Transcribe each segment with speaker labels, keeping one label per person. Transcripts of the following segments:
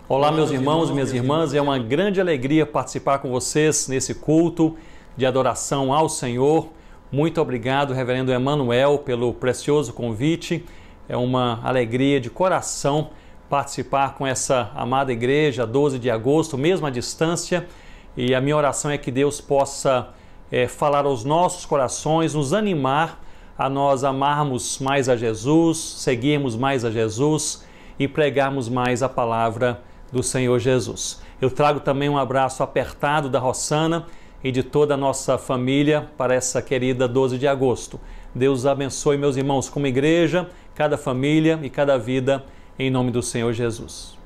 Speaker 1: Olá, meus irmãos e minhas irmãs, é uma grande alegria participar com vocês nesse culto de adoração ao Senhor. Muito obrigado, Reverendo Emanuel, pelo precioso convite. É uma alegria de coração participar com essa amada igreja, 12 de agosto, mesmo à distância. E a minha oração é que Deus possa falar aos nossos corações, nos animar a nós amarmos mais a Jesus, seguirmos mais a Jesus e pregarmos mais a palavra do Senhor Jesus. Eu trago também um abraço apertado da Rossana e de toda a nossa família para essa querida 12 de agosto. Deus abençoe, meus irmãos, como igreja, cada família e cada vida, em nome do Senhor Jesus.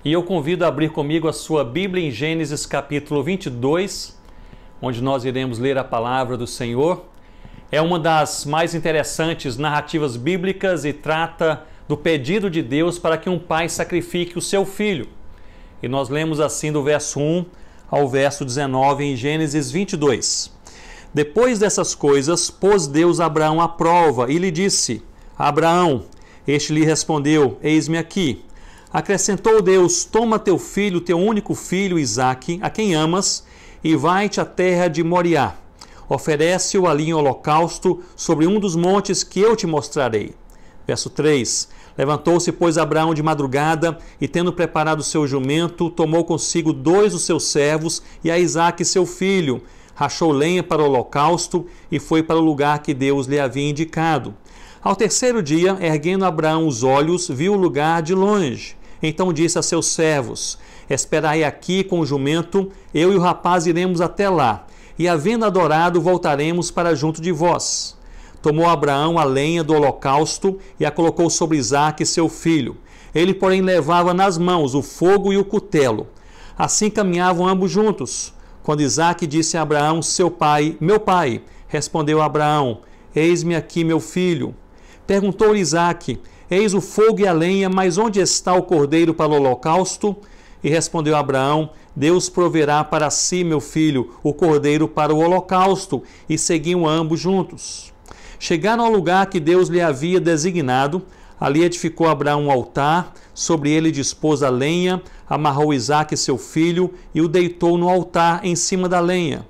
Speaker 1: E eu convido a abrir comigo a sua Bíblia em Gênesis capítulo 22, onde nós iremos ler a palavra do Senhor. É uma das mais interessantes narrativas bíblicas e trata do pedido de Deus para que um pai sacrifique o seu filho. E nós lemos assim do verso 1 ao verso 19 em Gênesis 22. Depois dessas coisas, pôs Deus Abraão à prova e lhe disse: Abraão. Este lhe respondeu: Eis-me aqui. Acrescentou Deus: Toma teu filho, teu único filho, Isaque, a quem amas, e vai-te à terra de Moriá. Oferece-o ali em holocausto sobre um dos montes que eu te mostrarei. Verso 3. Levantou-se, pois, Abraão de madrugada, e tendo preparado o seu jumento, tomou consigo 2 dos seus servos e a Isaque seu filho, rachou lenha para o holocausto e foi para o lugar que Deus lhe havia indicado. Ao terceiro dia, erguendo Abraão os olhos, viu o lugar de longe. Então disse a seus servos: Esperai aqui com o jumento, eu e o rapaz iremos até lá, e havendo adorado, voltaremos para junto de vós. Tomou Abraão a lenha do holocausto e a colocou sobre Isaque, seu filho. Ele, porém, levava nas mãos o fogo e o cutelo. Assim caminhavam ambos juntos. Quando Isaque disse a Abraão, seu pai: Meu pai. Respondeu Abraão: Eis-me aqui, meu filho. Perguntou-lhe Isaque: Eis o fogo e a lenha, mas onde está o cordeiro para o holocausto? E respondeu Abraão: Deus proverá para si, meu filho, o cordeiro para o holocausto. E seguiam ambos juntos. Chegaram ao lugar que Deus lhe havia designado. Ali edificou Abraão um altar, sobre ele dispôs a lenha, amarrou Isaque seu filho e o deitou no altar em cima da lenha.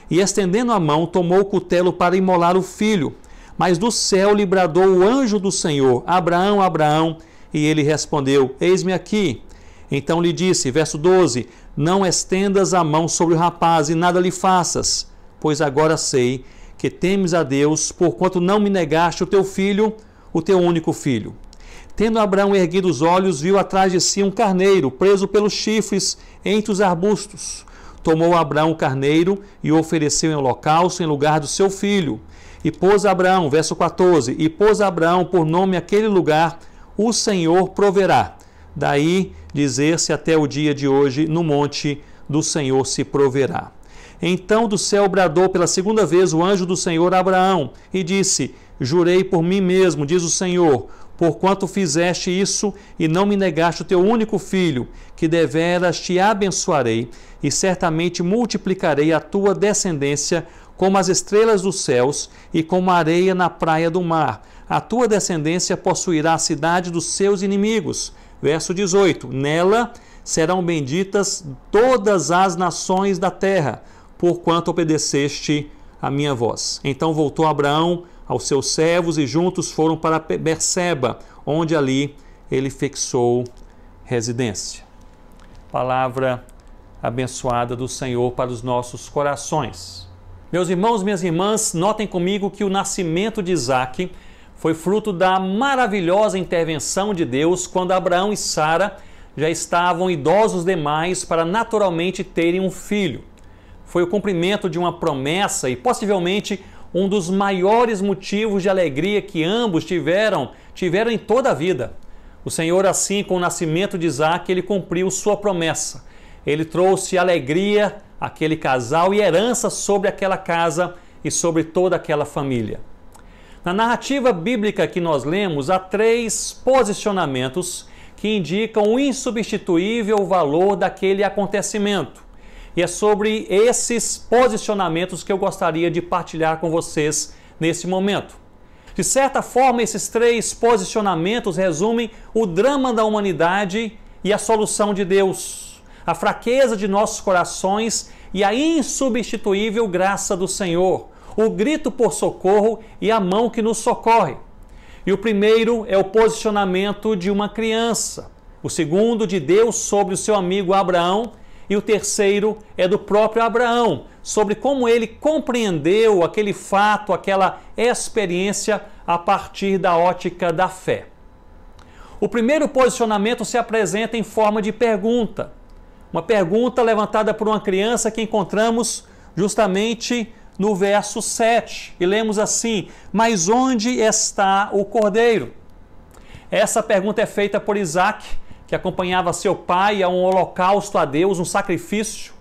Speaker 1: E estendendo a mão, tomou o cutelo para imolar o filho. Mas do céu lhe bradou o anjo do Senhor: Abraão, Abraão. E ele respondeu: Eis-me aqui. Então lhe disse, verso 12: Não estendas a mão sobre o rapaz e nada lhe faças, pois agora sei que temes a Deus, porquanto não me negaste o teu filho, o teu único filho. Tendo Abraão erguido os olhos, viu atrás de si um carneiro, preso pelos chifres entre os arbustos. Tomou Abraão o carneiro e o ofereceu em holocausto em lugar do seu filho. E pôs Abraão, verso 14, e pôs Abraão por nome aquele lugar: O Senhor proverá. Daí dizer-se até o dia de hoje: No monte do Senhor se proverá. Então do céu bradou pela segunda vez o anjo do Senhor a Abraão e disse: Jurei por mim mesmo, diz o Senhor, porquanto fizeste isso e não me negaste o teu único filho, que deveras te abençoarei e certamente multiplicarei a tua descendência como as estrelas dos céus e como a areia na praia do mar. A tua descendência possuirá a cidade dos seus inimigos. Verso 18. Nela serão benditas todas as nações da terra, porquanto obedeceste a minha voz. Então voltou Abraão aos seus servos e juntos foram para Berseba, onde ali ele fixou residência. Palavra abençoada do Senhor para os nossos corações. Meus irmãos, minhas irmãs, notem comigo que o nascimento de Isaque foi fruto da maravilhosa intervenção de Deus quando Abraão e Sara já estavam idosos demais para naturalmente terem um filho. Foi o cumprimento de uma promessa e possivelmente um dos maiores motivos de alegria que ambos tiveram em toda a vida. O Senhor, assim, com o nascimento de Isaque, ele cumpriu sua promessa. Ele trouxe alegria àquele casal e herança sobre aquela casa e sobre toda aquela família. Na narrativa bíblica que nós lemos, há 3 posicionamentos que indicam o insubstituível valor daquele acontecimento. E é sobre esses posicionamentos que eu gostaria de partilhar com vocês nesse momento. De certa forma, esses 3 posicionamentos resumem o drama da humanidade e a solução de Deus, a fraqueza de nossos corações e a insubstituível graça do Senhor, o grito por socorro e a mão que nos socorre. E o primeiro é o posicionamento de uma criança, o segundo de Deus sobre o seu amigo Abraão, e o terceiro é do próprio Abraão, sobre como ele compreendeu aquele fato, aquela experiência a partir da ótica da fé. O primeiro posicionamento se apresenta em forma de pergunta. Uma pergunta levantada por uma criança que encontramos justamente no verso 7. E lemos assim: mas onde está o cordeiro? Essa pergunta é feita por Isaac, que acompanhava seu pai a um holocausto a Deus, um sacrifício.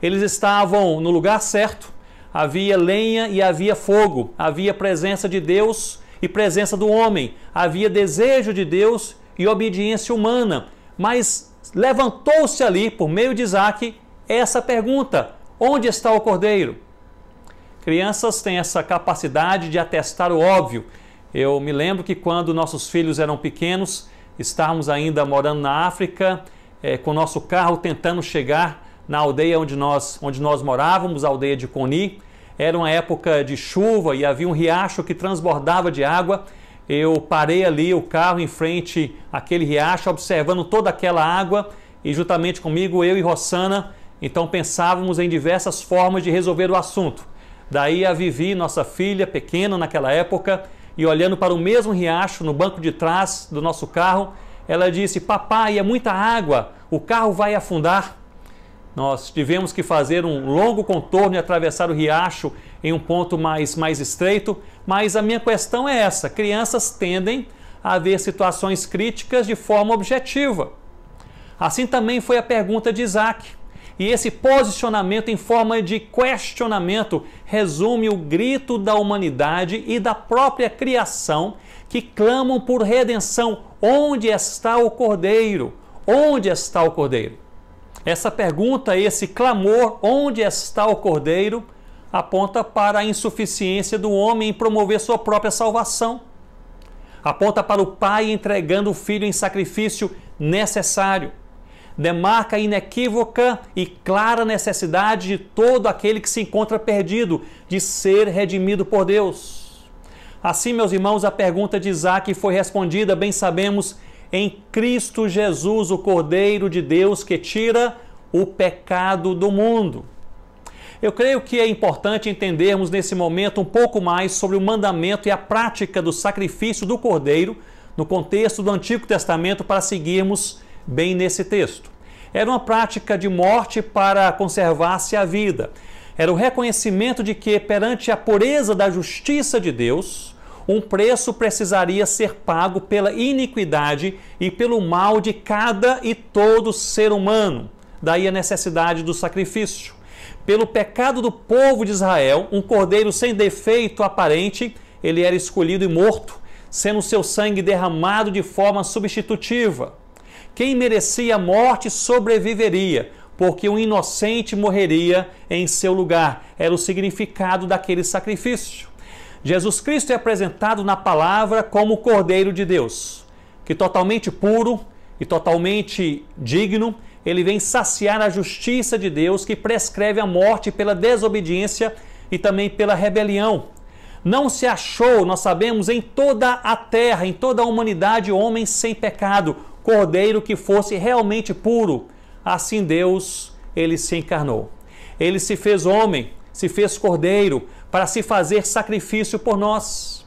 Speaker 1: Eles estavam no lugar certo, havia lenha e havia fogo, havia presença de Deus e presença do homem, havia desejo de Deus e obediência humana. Mas levantou-se ali, por meio de Isaac, essa pergunta: onde está o cordeiro? Crianças têm essa capacidade de atestar o óbvio. Eu me lembro que quando nossos filhos eram pequenos, estávamos ainda morando na África, com o nosso carro tentando chegar na aldeia onde nós morávamos, a aldeia de Coni. Era uma época de chuva e havia um riacho que transbordava de água. Eu parei ali o carro em frente àquele riacho, observando toda aquela água, e juntamente comigo, eu e Rossana, então pensávamos em diversas formas de resolver o assunto. Daí a Vivi, nossa filha pequena naquela época, e olhando para o mesmo riacho no banco de trás do nosso carro, ela disse: papai, é muita água, o carro vai afundar. Nós tivemos que fazer um longo contorno e atravessar o riacho em um ponto mais estreito, mas a minha questão é essa: crianças tendem a ver situações críticas de forma objetiva. Assim também foi a pergunta de Isaac. E esse posicionamento em forma de questionamento resume o grito da humanidade e da própria criação que clamam por redenção. Onde está o Cordeiro? Onde está o Cordeiro? Essa pergunta, esse clamor, onde está o Cordeiro, aponta para a insuficiência do homem em promover sua própria salvação. Aponta para o pai entregando o filho em sacrifício necessário. Demarca a inequívoca e clara necessidade de todo aquele que se encontra perdido de ser redimido por Deus. Assim, meus irmãos, a pergunta de Isaac foi respondida, bem sabemos, em Cristo Jesus, o Cordeiro de Deus que tira o pecado do mundo. Eu creio que é importante entendermos nesse momento um pouco mais sobre o mandamento e a prática do sacrifício do Cordeiro no contexto do Antigo Testamento para seguirmos bem nesse texto. Era uma prática de morte para conservar-se a vida. Era o reconhecimento de que, perante a pureza da justiça de Deus, um preço precisaria ser pago pela iniquidade e pelo mal de cada e todo ser humano. Daí a necessidade do sacrifício. Pelo pecado do povo de Israel, um cordeiro sem defeito aparente, ele era escolhido e morto, sendo seu sangue derramado de forma substitutiva. Quem merecia a morte sobreviveria, porque um inocente morreria em seu lugar. Era o significado daquele sacrifício. Jesus Cristo é apresentado na palavra como o Cordeiro de Deus, que totalmente puro e totalmente digno, ele vem saciar a justiça de Deus, que prescreve a morte pela desobediência e também pela rebelião. Não se achou, nós sabemos, em toda a terra, em toda a humanidade, homem sem pecado, cordeiro que fosse realmente puro. Assim Deus, ele se encarnou. Ele se fez homem, se fez cordeiro, para se fazer sacrifício por nós.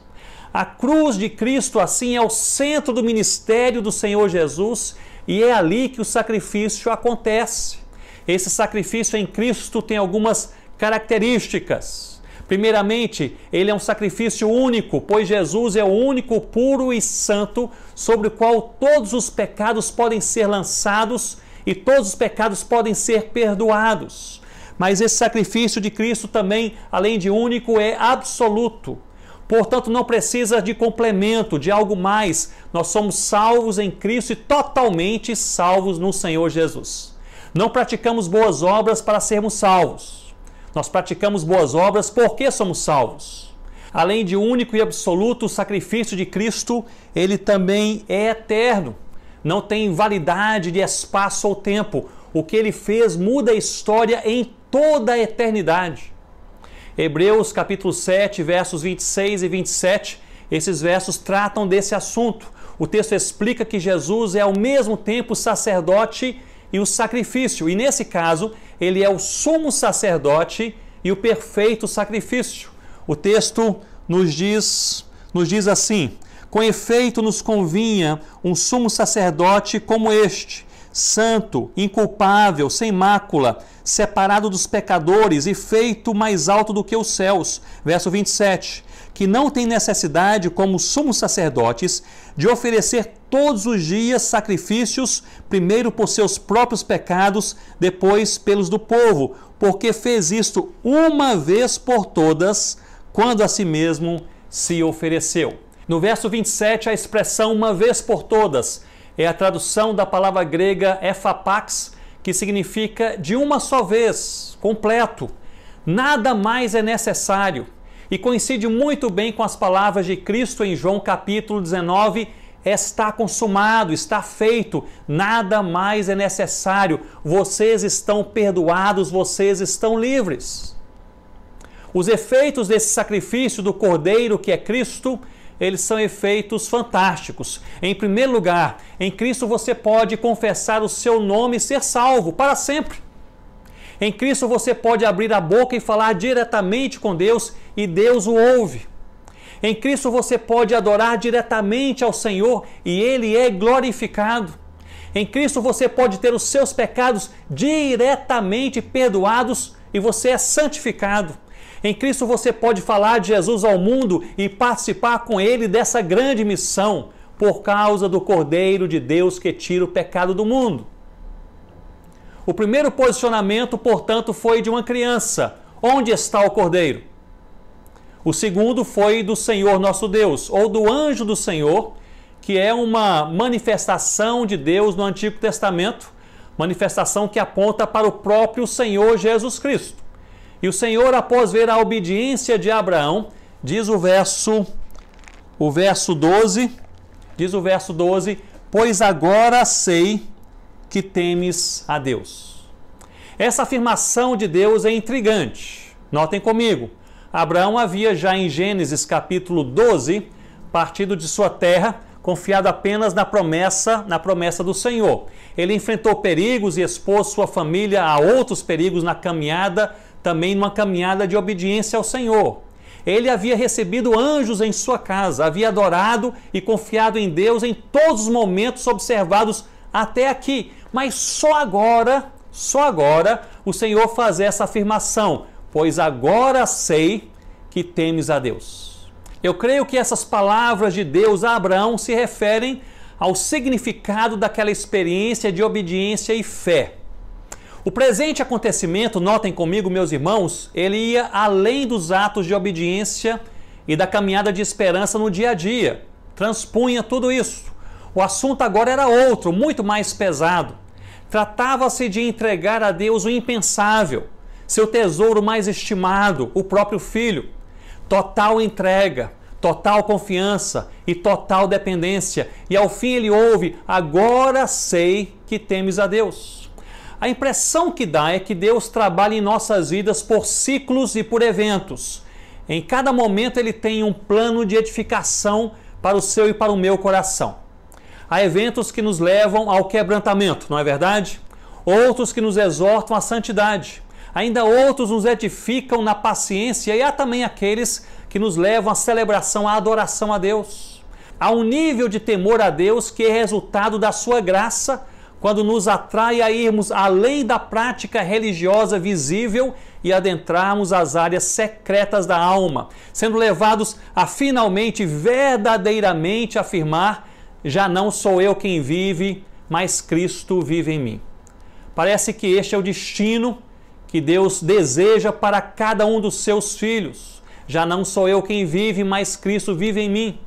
Speaker 1: A cruz de Cristo, assim, é o centro do ministério do Senhor Jesus, e é ali que o sacrifício acontece. Esse sacrifício em Cristo tem algumas características. Primeiramente, ele é um sacrifício único, pois Jesus é o único puro e santo sobre o qual todos os pecados podem ser lançados e todos os pecados podem ser perdoados. Mas esse sacrifício de Cristo também, além de único, é absoluto. Portanto, não precisa de complemento, de algo mais. Nós somos salvos em Cristo e totalmente salvos no Senhor Jesus. Não praticamos boas obras para sermos salvos. Nós praticamos boas obras porque somos salvos. Além de único e absoluto, o sacrifício de Cristo, ele também é eterno. não tem validade de espaço ou tempo. O que ele fez muda a história em toda a eternidade. Hebreus capítulo 7, versos 26 e 27, esses versos tratam desse assunto. O texto explica que Jesus é ao mesmo tempo o sacerdote e o sacrifício. E nesse caso, ele é o sumo sacerdote e o perfeito sacrifício. O texto nos diz assim: com efeito nos convinha um sumo sacerdote como este, santo, inculpável, sem mácula, separado dos pecadores e feito mais alto do que os céus. Verso 27. Que não tem necessidade, como sumos sacerdotes, de oferecer todos os dias sacrifícios, primeiro por seus próprios pecados, depois pelos do povo, porque fez isto uma vez por todas, quando a si mesmo se ofereceu. No verso 27, a expressão uma vez por todas é a tradução da palavra grega ephapax, que significa de uma só vez, completo. Nada mais é necessário. E coincide muito bem com as palavras de Cristo em João capítulo 19, está consumado, está feito, nada mais é necessário, vocês estão perdoados, vocês estão livres. Os efeitos desse sacrifício do Cordeiro que é Cristo, eles são efeitos fantásticos. Em primeiro lugar, em Cristo você pode confessar o seu nome e ser salvo para sempre. Em Cristo você pode abrir a boca e falar diretamente com Deus e Deus o ouve. Em Cristo você pode adorar diretamente ao Senhor e Ele é glorificado. Em Cristo você pode ter os seus pecados diretamente perdoados e você é santificado. Em Cristo você pode falar de Jesus ao mundo e participar com Ele dessa grande missão por causa do Cordeiro de Deus que tira o pecado do mundo. O primeiro posicionamento, portanto, foi de uma criança. Onde está o Cordeiro? O segundo foi do Senhor nosso Deus, ou do anjo do Senhor, que é uma manifestação de Deus no Antigo Testamento, manifestação que aponta para o próprio Senhor Jesus Cristo. E o Senhor, após ver a obediência de Abraão, diz o verso 12, pois agora sei que temes a Deus. Essa afirmação de Deus é intrigante. Notem comigo, Abraão havia já em Gênesis capítulo 12, partido de sua terra, confiado apenas na promessa do Senhor. Ele enfrentou perigos e expôs sua família a outros perigos na caminhada, também numa caminhada de obediência ao Senhor. Ele havia recebido anjos em sua casa, havia adorado e confiado em Deus em todos os momentos observados até aqui. Mas só agora o Senhor faz essa afirmação, pois agora sei que temes a Deus. Eu creio que essas palavras de Deus a Abraão se referem ao significado daquela experiência de obediência e fé. O presente acontecimento, notem comigo, meus irmãos, ele ia além dos atos de obediência e da caminhada de esperança no dia a dia. Transpunha tudo isso. O assunto agora era outro, muito mais pesado. Tratava-se de entregar a Deus o impensável, seu tesouro mais estimado, o próprio Filho. Total entrega, total confiança e total dependência. E ao fim ele ouve, agora sei que temes a Deus. A impressão que dá é que Deus trabalha em nossas vidas por ciclos e por eventos. Em cada momento ele tem um plano de edificação para o seu e para o meu coração. Há eventos que nos levam ao quebrantamento, não é verdade? Outros que nos exortam à santidade. Ainda outros nos edificam na paciência e há também aqueles que nos levam à celebração, à adoração a Deus. Há um nível de temor a Deus que é resultado da sua graça, quando nos atrai a irmos além da prática religiosa visível e adentrarmos as áreas secretas da alma, sendo levados a finalmente, verdadeiramente afirmar: já não sou eu quem vive, mas Cristo vive em mim. Parece que este é o destino que Deus deseja para cada um dos seus filhos. Já não sou eu quem vive, mas Cristo vive em mim.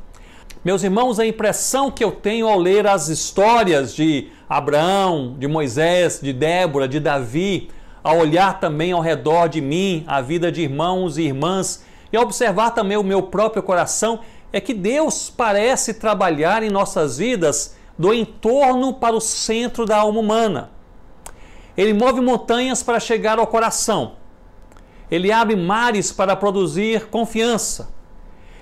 Speaker 1: Meus irmãos, a impressão que eu tenho ao ler as histórias de Abraão, de Moisés, de Débora, de Davi, ao olhar também ao redor de mim a vida de irmãos e irmãs e observar também o meu próprio coração, é que Deus parece trabalhar em nossas vidas do entorno para o centro da alma humana. Ele move montanhas para chegar ao coração. Ele abre mares para produzir confiança.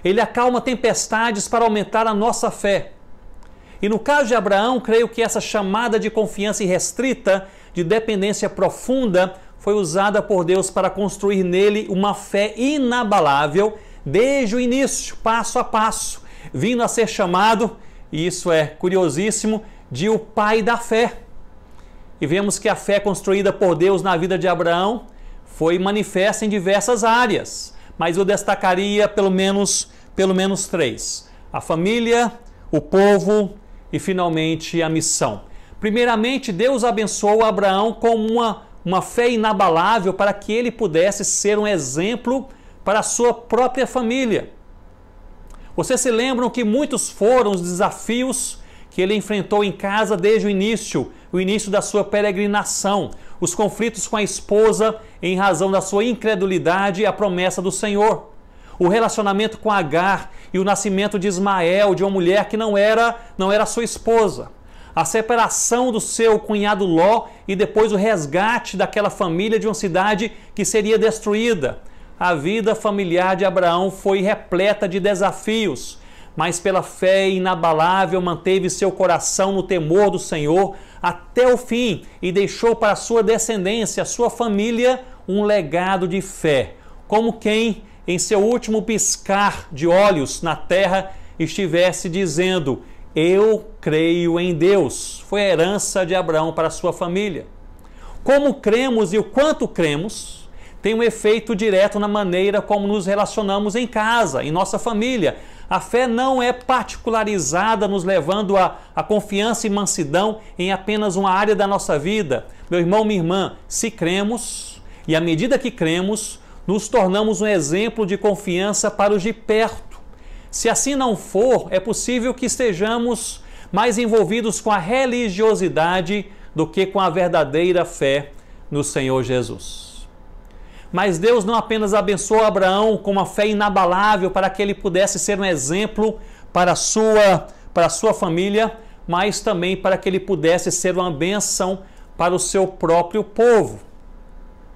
Speaker 1: Ele acalma tempestades para aumentar a nossa fé. E no caso de Abraão, creio que essa chamada de confiança irrestrita, de dependência profunda, foi usada por Deus para construir nele uma fé inabalável desde o início, passo a passo, vindo a ser chamado, e isso é curiosíssimo, de o pai da fé. E vemos que a fé construída por Deus na vida de Abraão foi manifesta em diversas áreas, mas eu destacaria pelo menos 3: a família, o povo e finalmente a missão. Primeiramente, Deus abençoou Abraão com uma fé inabalável para que ele pudesse ser um exemplo para a sua própria família. Vocês se lembram que muitos foram os desafios que ele enfrentou em casa desde o início da sua peregrinação, os conflitos com a esposa em razão da sua incredulidade à promessa do Senhor, o relacionamento com Agar e o nascimento de Ismael, de uma mulher que não era sua esposa, a separação do seu cunhado Ló e depois o resgate daquela família de uma cidade que seria destruída. A vida familiar de Abraão foi repleta de desafios, mas pela fé inabalável manteve seu coração no temor do Senhor até o fim e deixou para sua descendência, sua família, um legado de fé, como quem, em seu último piscar de olhos na terra, estivesse dizendo: eu creio em Deus. Foi a herança de Abraão para a sua família. Como cremos e o quanto cremos tem um efeito direto na maneira como nos relacionamos em casa, em nossa família. A fé não é particularizada, nos levando a confiança e mansidão em apenas uma área da nossa vida. Meu irmão, minha irmã, se cremos, e à medida que cremos, nos tornamos um exemplo de confiança para os de perto. Se assim não for, é possível que estejamos mais envolvidos com a religiosidade do que com a verdadeira fé no Senhor Jesus. Mas Deus não apenas abençoou Abraão com uma fé inabalável para que ele pudesse ser um exemplo para a sua família, mas também para que ele pudesse ser uma bênção para o seu próprio povo.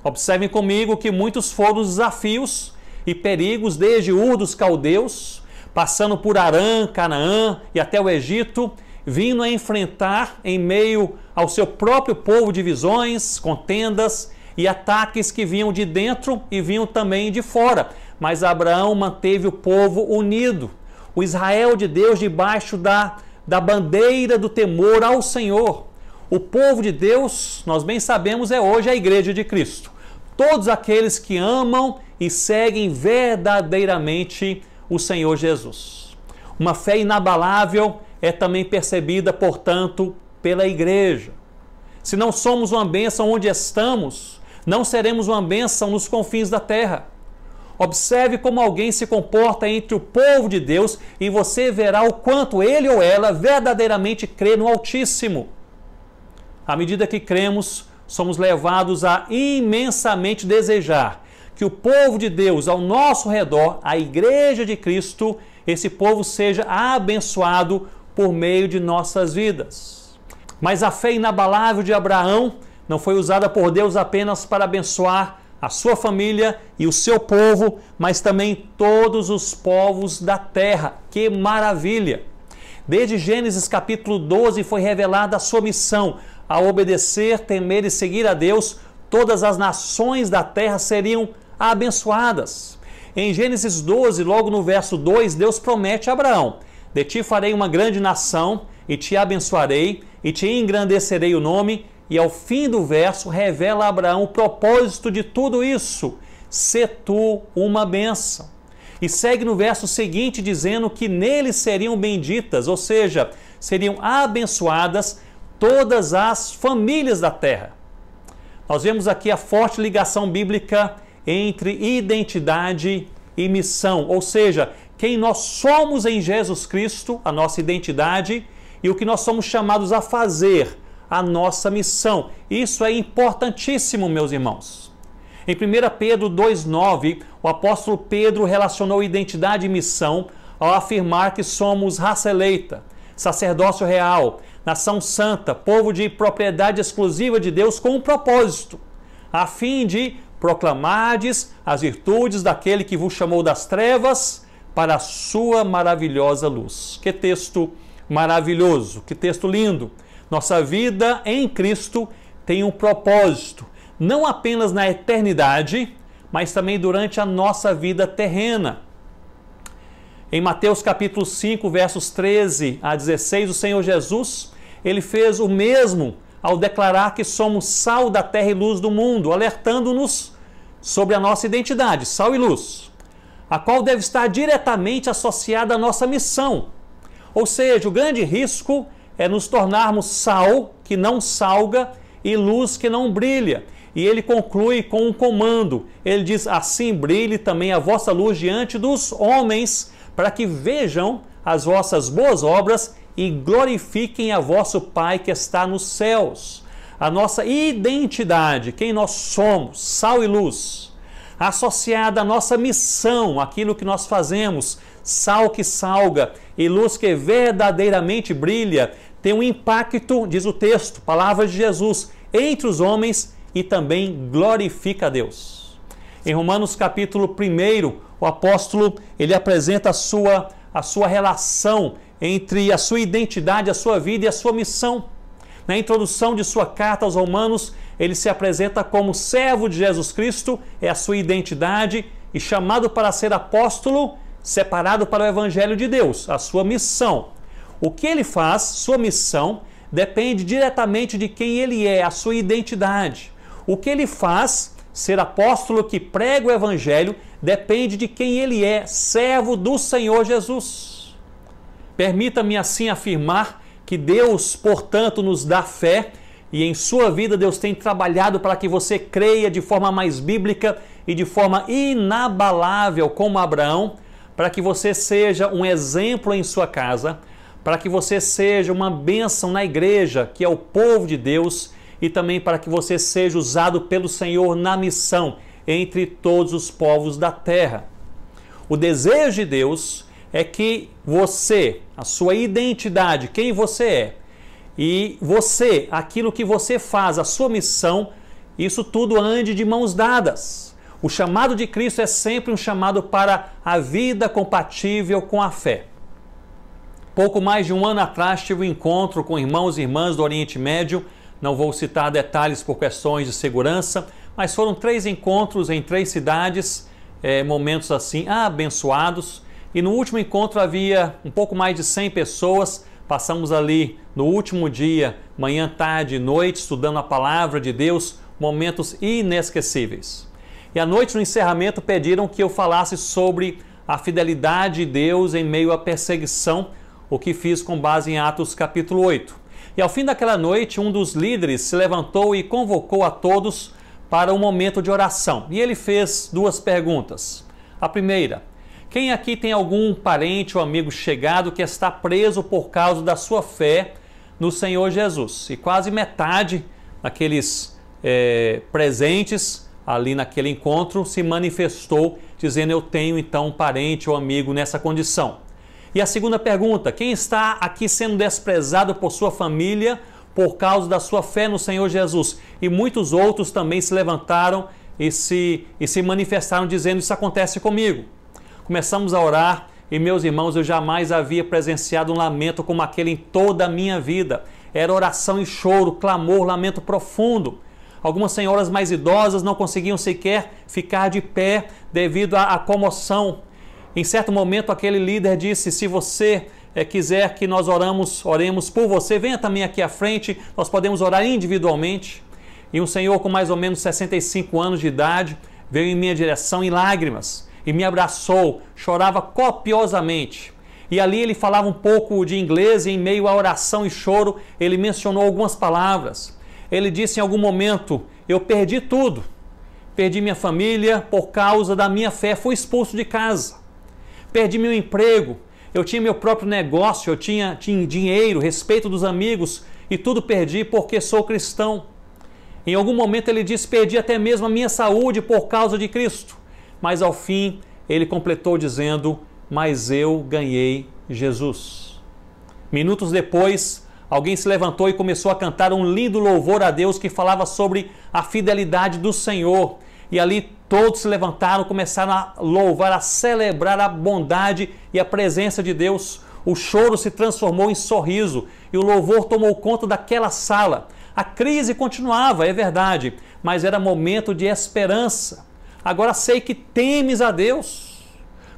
Speaker 1: Observem comigo que muitos foram os desafios e perigos desde Ur dos Caldeus, passando por Harã, Canaã e até o Egito, vindo a enfrentar em meio ao seu próprio povo divisões, contendas e ataques que vinham de dentro e vinham também de fora. Mas Abraão manteve o povo unido, o Israel de Deus debaixo da bandeira do temor ao Senhor. O povo de Deus, nós bem sabemos, é hoje a Igreja de Cristo. Todos aqueles que amam e seguem verdadeiramente o Senhor Jesus. Uma fé inabalável é também percebida, portanto, pela igreja. Se não somos uma bênção onde estamos, não seremos uma bênção nos confins da terra. Observe como alguém se comporta entre o povo de Deus e você verá o quanto ele ou ela verdadeiramente crê no Altíssimo. À medida que cremos, somos levados a imensamente desejar que o povo de Deus ao nosso redor, a Igreja de Cristo, esse povo seja abençoado por meio de nossas vidas. Mas a fé inabalável de Abraão não foi usada por Deus apenas para abençoar a sua família e o seu povo, mas também todos os povos da terra. Que maravilha! Desde Gênesis capítulo 12 foi revelada a sua missão: a obedecer, temer e seguir a Deus, todas as nações da terra seriam abençoadas. Em Gênesis 12, logo no verso 2, Deus promete a Abraão: de ti farei uma grande nação, e te abençoarei, e te engrandecerei o nome. E ao fim do verso revela a Abraão o propósito de tudo isso: sê tu uma bênção. E segue no verso seguinte dizendo que nele seriam benditas, ou seja, seriam abençoadas todas as famílias da terra. Nós vemos aqui a forte ligação bíblica entre identidade e missão, ou seja, quem nós somos em Jesus Cristo, a nossa identidade, e o que nós somos chamados a fazer, a nossa missão. Isso é importantíssimo, meus irmãos. Em 1 Pedro 2,9, o apóstolo Pedro relacionou identidade e missão ao afirmar que somos raça eleita, sacerdócio real, nação santa, povo de propriedade exclusiva de Deus, com um propósito, a fim de proclamardes as virtudes daquele que vos chamou das trevas para a sua maravilhosa luz. Que texto maravilhoso, que texto lindo! Nossa vida em Cristo tem um propósito, não apenas na eternidade, mas também durante a nossa vida terrena. Em Mateus capítulo 5, versos 13 a 16, o Senhor Jesus, ele fez o mesmo ao declarar que somos sal da terra e luz do mundo, alertando-nos sobre a nossa identidade, sal e luz, a qual deve estar diretamente associada à nossa missão. Ou seja, o grande risco é nos tornarmos sal que não salga e luz que não brilha. E ele conclui com um comando. Ele diz: assim brilhe também a vossa luz diante dos homens, para que vejam as vossas boas obras e glorifiquem a vosso Pai que está nos céus. A nossa identidade, quem nós somos, sal e luz, associada à nossa missão, aquilo que nós fazemos, sal que salga e luz que verdadeiramente brilha, tem um impacto, diz o texto, palavras de Jesus, entre os homens e também glorifica a Deus. Em Romanos capítulo 1, o apóstolo ele apresenta a sua relação entre a sua identidade, a sua vida e a sua missão. Na introdução de sua carta aos Romanos, ele se apresenta como servo de Jesus Cristo, é a sua identidade, e chamado para ser apóstolo, separado para o Evangelho de Deus, a sua missão. O que ele faz, sua missão, depende diretamente de quem ele é, a sua identidade. O que ele faz, ser apóstolo que prega o Evangelho, depende de quem ele é, servo do Senhor Jesus. Permita-me assim afirmar que Deus, portanto, nos dá fé e em sua vida Deus tem trabalhado para que você creia de forma mais bíblica e de forma inabalável como Abraão, para que você seja um exemplo em sua casa, para que você seja uma bênção na igreja, que é o povo de Deus, e também para que você seja usado pelo Senhor na missão entre todos os povos da terra. O desejo de Deus é que você, a sua identidade, quem você é, e você, aquilo que você faz, a sua missão, isso tudo ande de mãos dadas. O chamado de Cristo é sempre um chamado para a vida compatível com a fé. Pouco mais de um ano atrás tive um encontro com irmãos e irmãs do Oriente Médio. Não vou citar detalhes por questões de segurança, mas foram 3 encontros em 3 cidades, momentos assim abençoados. E no último encontro havia um pouco mais de 100 pessoas. Passamos ali no último dia, manhã, tarde e noite, estudando a palavra de Deus, momentos inesquecíveis. E à noite, no encerramento, pediram que eu falasse sobre a fidelidade de Deus em meio à perseguição, o que fiz com base em Atos capítulo 8. E ao fim daquela noite, um dos líderes se levantou e convocou a todos para um momento de oração. E ele fez 2 perguntas. A primeira: quem aqui tem algum parente ou amigo chegado que está preso por causa da sua fé no Senhor Jesus? E quase metade daqueles presentes ali naquele encontro se manifestou dizendo: eu tenho então um parente ou amigo nessa condição. E a segunda pergunta: quem está aqui sendo desprezado por sua família por causa da sua fé no Senhor Jesus? E muitos outros também se levantaram e se manifestaram dizendo: isso acontece comigo. Começamos a orar e, meus irmãos, eu jamais havia presenciado um lamento como aquele em toda a minha vida. Era oração e choro, clamor, lamento profundo. Algumas senhoras mais idosas não conseguiam sequer ficar de pé devido à comoção. Em certo momento, aquele líder disse: se você quiser que nós oremos por você, venha também aqui à frente, nós podemos orar individualmente. E um senhor com mais ou menos 65 anos de idade veio em minha direção em lágrimas e me abraçou, chorava copiosamente. E ali ele falava um pouco de inglês e em meio à oração e choro, ele mencionou algumas palavras. Ele disse em algum momento: eu perdi tudo, perdi minha família por causa da minha fé, fui expulso de casa, perdi meu emprego, eu tinha meu próprio negócio, eu tinha dinheiro, respeito dos amigos e tudo perdi porque sou cristão. Em algum momento ele disse: perdi até mesmo a minha saúde por causa de Cristo. Mas ao fim ele completou dizendo: mas eu ganhei Jesus. Minutos depois, alguém se levantou e começou a cantar um lindo louvor a Deus que falava sobre a fidelidade do Senhor. E ali todos se levantaram, começaram a louvar, a celebrar a bondade e a presença de Deus. O choro se transformou em sorriso e o louvor tomou conta daquela sala. A crise continuava, é verdade, mas era momento de esperança. Agora sei que temes a Deus.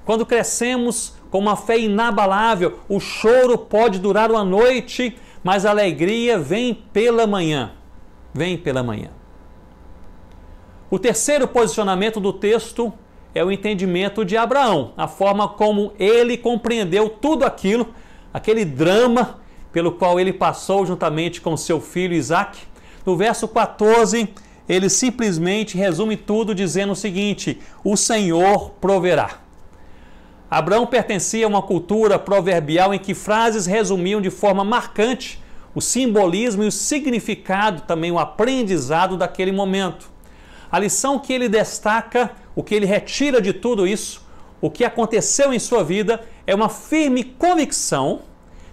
Speaker 1: Quando crescemos com uma fé inabalável, o choro pode durar uma noite, mas a alegria vem pela manhã. Vem pela manhã. O terceiro posicionamento do texto é o entendimento de Abraão, a forma como ele compreendeu tudo aquilo, aquele drama pelo qual ele passou juntamente com seu filho Isaque. No verso 14, ele simplesmente resume tudo dizendo o seguinte: o Senhor proverá. Abraão pertencia a uma cultura proverbial em que frases resumiam de forma marcante o simbolismo e o significado, também o aprendizado daquele momento. A lição que ele destaca, o que ele retira de tudo isso, o que aconteceu em sua vida, é uma firme convicção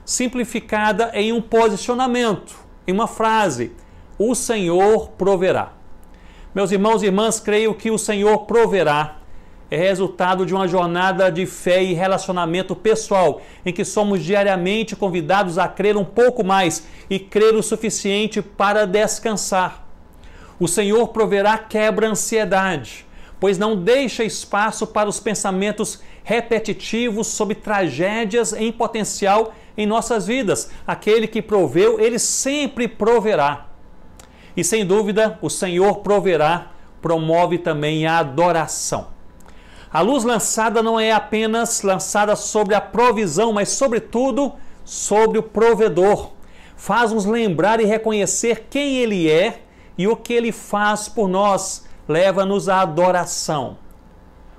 Speaker 1: simplificada em um posicionamento, em uma frase: o Senhor proverá. Meus irmãos e irmãs, creio que o Senhor proverá é resultado de uma jornada de fé e relacionamento pessoal, em que somos diariamente convidados a crer um pouco mais e crer o suficiente para descansar. O Senhor proverá quebra a ansiedade, pois não deixa espaço para os pensamentos repetitivos sobre tragédias em potencial em nossas vidas. Aquele que proveu, ele sempre proverá. E sem dúvida, o Senhor proverá promove também a adoração. A luz lançada não é apenas lançada sobre a provisão, mas sobretudo sobre o provedor. Faz-nos lembrar e reconhecer quem Ele é e o que Ele faz por nós. Leva-nos à adoração.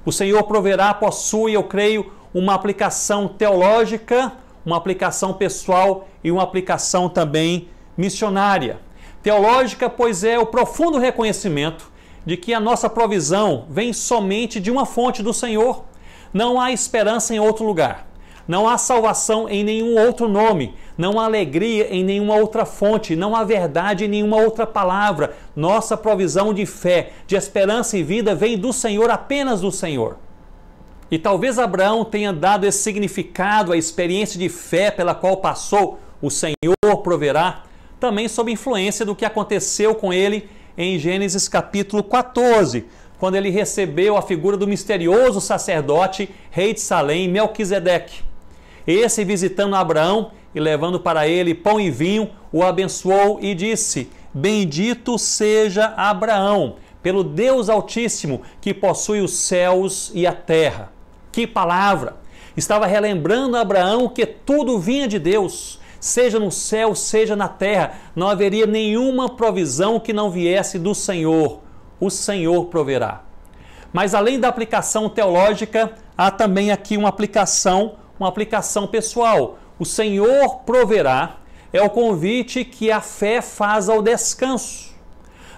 Speaker 1: O Senhor proverá possui, eu creio, uma aplicação teológica, uma aplicação pessoal e uma aplicação também missionária. Teológica, pois é o profundo reconhecimento de que a nossa provisão vem somente de uma fonte do Senhor. Não há esperança em outro lugar. Não há salvação em nenhum outro nome. Não há alegria em nenhuma outra fonte. Não há verdade em nenhuma outra palavra. Nossa provisão de fé, de esperança e vida vem do Senhor, apenas do Senhor. E talvez Abraão tenha dado esse significado à experiência de fé pela qual passou, o Senhor proverá, também sob influência do que aconteceu com ele em Gênesis capítulo 14, quando ele recebeu a figura do misterioso sacerdote, rei de Salém, Melquisedeque. Esse, visitando Abraão e levando para ele pão e vinho, o abençoou e disse: bendito seja Abraão, pelo Deus Altíssimo, que possui os céus e a terra. Que palavra! Estava relembrando a Abraão que tudo vinha de Deus. Seja no céu, seja na terra, não haveria nenhuma provisão que não viesse do Senhor. O Senhor proverá. Mas além da aplicação teológica, há também aqui uma aplicação pessoal. O Senhor proverá é o convite que a fé faz ao descanso.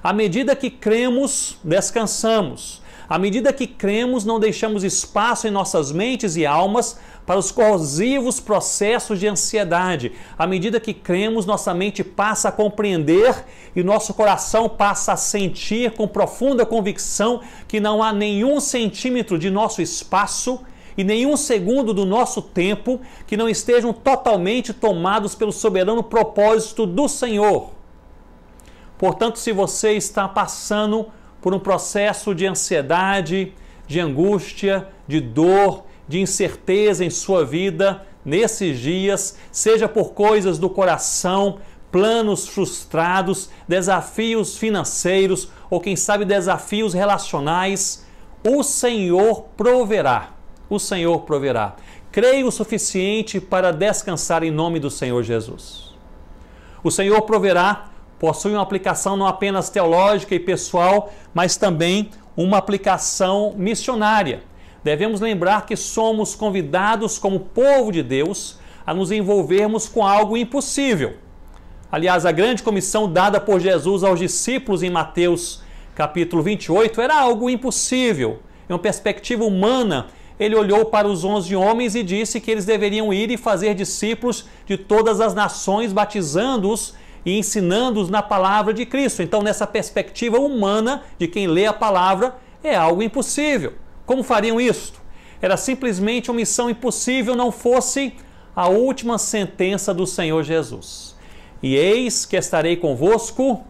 Speaker 1: À medida que cremos, descansamos. À medida que cremos, não deixamos espaço em nossas mentes e almas para os corrosivos processos de ansiedade. À medida que cremos, nossa mente passa a compreender e nosso coração passa a sentir com profunda convicção que não há nenhum centímetro de nosso espaço e nenhum segundo do nosso tempo que não estejam totalmente tomados pelo soberano propósito do Senhor. Portanto, se você está passando por um processo de ansiedade, de angústia, de dor, de incerteza em sua vida, nesses dias, seja por coisas do coração, planos frustrados, desafios financeiros ou quem sabe desafios relacionais, o Senhor proverá. O Senhor proverá. Creio o suficiente para descansar em nome do Senhor Jesus. O Senhor proverá possui uma aplicação não apenas teológica e pessoal, mas também uma aplicação missionária. Devemos lembrar que somos convidados como povo de Deus a nos envolvermos com algo impossível. Aliás, a grande comissão dada por Jesus aos discípulos em Mateus capítulo 28 era algo impossível. Em uma perspectiva humana, ele olhou para os 11 homens e disse que eles deveriam ir e fazer discípulos de todas as nações, batizando-os e ensinando-os na palavra de Cristo. Então, nessa perspectiva humana de quem lê a palavra, é algo impossível. Como fariam isto? Era simplesmente uma missão impossível, não fosse a última sentença do Senhor Jesus. E eis que estarei convosco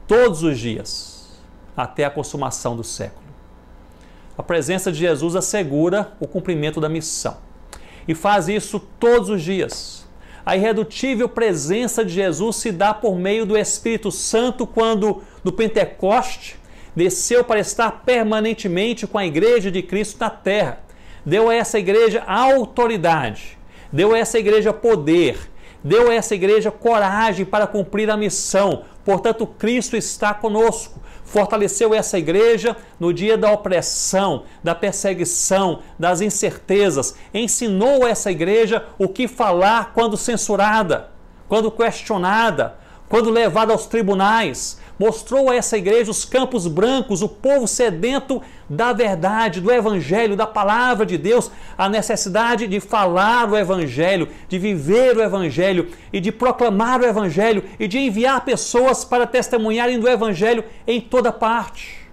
Speaker 1: todos os dias, até a consumação do século. A presença de Jesus assegura o cumprimento da missão. E faz isso todos os dias. A irredutível presença de Jesus se dá por meio do Espírito Santo quando, no Pentecoste, desceu para estar permanentemente com a igreja de Cristo na terra. Deu a essa igreja autoridade, deu a essa igreja poder, deu a essa igreja coragem para cumprir a missão. Portanto, Cristo está conosco. Fortaleceu essa igreja no dia da opressão, da perseguição, das incertezas. Ensinou essa igreja o que falar quando censurada, quando questionada, quando levada aos tribunais. Mostrou a essa igreja os campos brancos, o povo sedento da verdade, do Evangelho, da palavra de Deus, a necessidade de falar o Evangelho, de viver o Evangelho e de proclamar o Evangelho e de enviar pessoas para testemunharem do Evangelho em toda parte.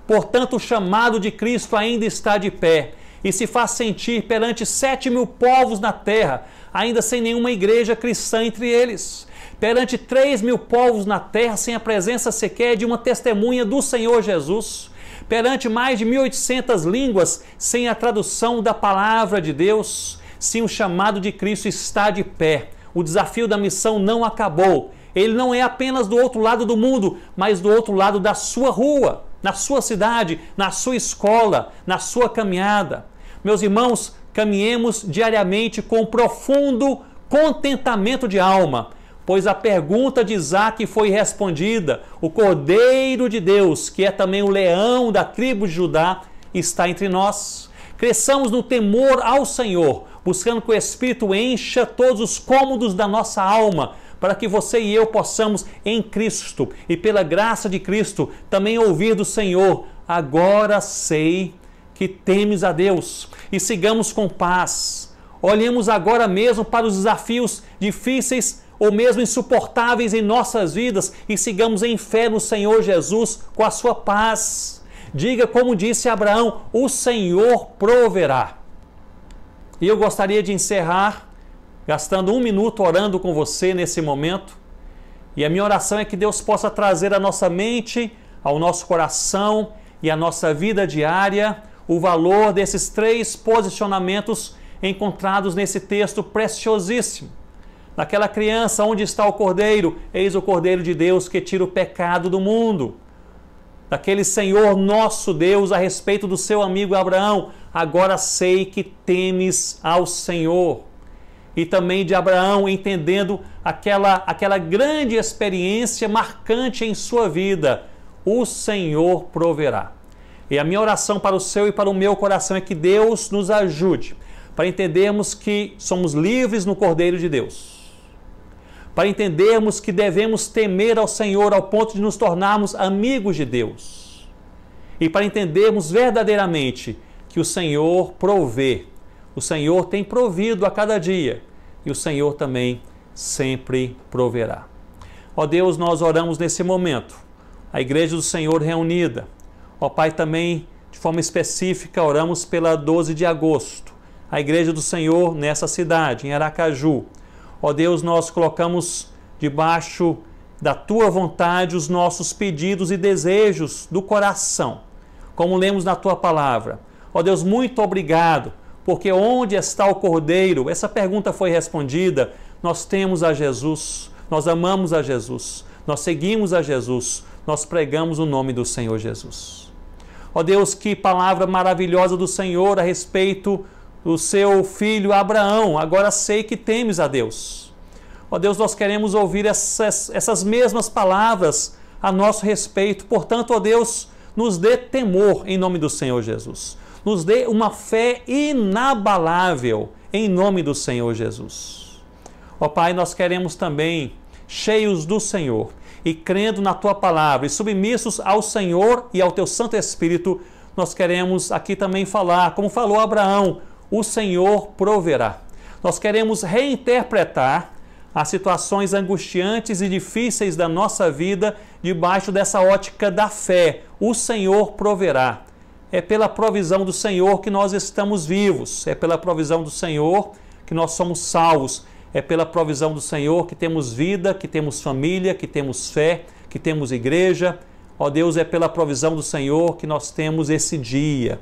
Speaker 1: Portanto, o chamado de Cristo ainda está de pé e se faz sentir perante 7.000 povos na terra, ainda sem nenhuma igreja cristã entre eles. Perante 3.000 povos na terra, sem a presença sequer de uma testemunha do Senhor Jesus. Perante mais de 1.800 línguas, sem a tradução da palavra de Deus. Sim, o chamado de Cristo está de pé. O desafio da missão não acabou. Ele não é apenas do outro lado do mundo, mas do outro lado da sua rua, na sua cidade, na sua escola, na sua caminhada. Meus irmãos, caminhemos diariamente com profundo contentamento de alma, pois a pergunta de Isaac foi respondida. O Cordeiro de Deus, que é também o leão da tribo de Judá, está entre nós. Cresçamos no temor ao Senhor, buscando que o Espírito encha todos os cômodos da nossa alma, para que você e eu possamos, em Cristo e pela graça de Cristo, também ouvir do Senhor: agora sei que temes a Deus, e sigamos com paz. Olhemos agora mesmo para os desafios difíceis ou mesmo insuportáveis em nossas vidas e sigamos em fé no Senhor Jesus com a sua paz. Diga como disse Abraão: o Senhor proverá. E eu gostaria de encerrar gastando 1 minuto orando com você nesse momento. E a minha oração é que Deus possa trazer à nossa mente, ao nosso coração e à nossa vida diária o valor desses 3 posicionamentos encontrados nesse texto preciosíssimo. Naquela criança, onde está o Cordeiro? Eis o Cordeiro de Deus que tira o pecado do mundo. Daquele Senhor nosso Deus a respeito do seu amigo Abraão: agora sei que temes ao Senhor. E também de Abraão entendendo aquela grande experiência marcante em sua vida: o Senhor proverá. E a minha oração para o seu e para o meu coração é que Deus nos ajude para entendermos que somos livres no Cordeiro de Deus, para entendermos que devemos temer ao Senhor ao ponto de nos tornarmos amigos de Deus, e para entendermos verdadeiramente que o Senhor provê, o Senhor tem provido a cada dia, e o Senhor também sempre proverá. Ó Deus, nós oramos nesse momento, a Igreja do Senhor reunida. Ó Pai, também de forma específica oramos pela 12 de agosto, a Igreja do Senhor nessa cidade, em Aracaju. Ó Deus, nós colocamos debaixo da Tua vontade os nossos pedidos e desejos do coração, como lemos na Tua palavra. Ó Deus, muito obrigado, porque onde está o Cordeiro? Essa pergunta foi respondida. Nós temos a Jesus, nós amamos a Jesus, nós seguimos a Jesus, nós pregamos o nome do Senhor Jesus. Ó Deus, que palavra maravilhosa do Senhor a respeito do seu filho Abraão: agora sei que temes a Deus. Ó Deus, nós queremos ouvir essas mesmas palavras a nosso respeito. Portanto, ó Deus, nos dê temor em nome do Senhor Jesus. Nos dê uma fé inabalável em nome do Senhor Jesus. Ó Pai, nós queremos também, cheios do Senhor e crendo na Tua palavra e submissos ao Senhor e ao Teu Santo Espírito, nós queremos aqui também falar, como falou Abraão, o Senhor proverá. Nós queremos reinterpretar as situações angustiantes e difíceis da nossa vida debaixo dessa ótica da fé. O Senhor proverá. É pela provisão do Senhor que nós estamos vivos. É pela provisão do Senhor que nós somos salvos. É pela provisão do Senhor que temos vida, que temos família, que temos fé, que temos igreja. Ó Deus, é pela provisão do Senhor que nós temos esse dia.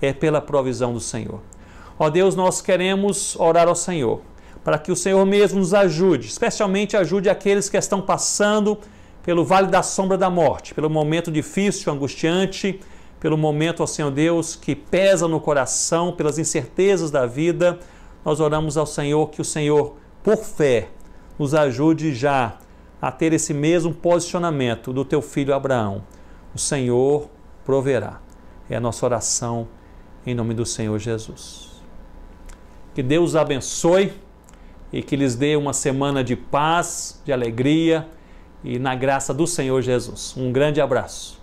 Speaker 1: É pela provisão do Senhor. Ó Deus, nós queremos orar ao Senhor, para que o Senhor mesmo nos ajude, especialmente ajude aqueles que estão passando pelo vale da sombra da morte, pelo momento difícil, angustiante, pelo momento, ó Senhor Deus, que pesa no coração, pelas incertezas da vida. Nós oramos ao Senhor que o Senhor, por fé, nos ajude já a ter esse mesmo posicionamento do teu filho Abraão. O Senhor proverá. É a nossa oração em nome do Senhor Jesus. Que Deus os abençoe e que lhes dê uma semana de paz, de alegria e na graça do Senhor Jesus. Um grande abraço.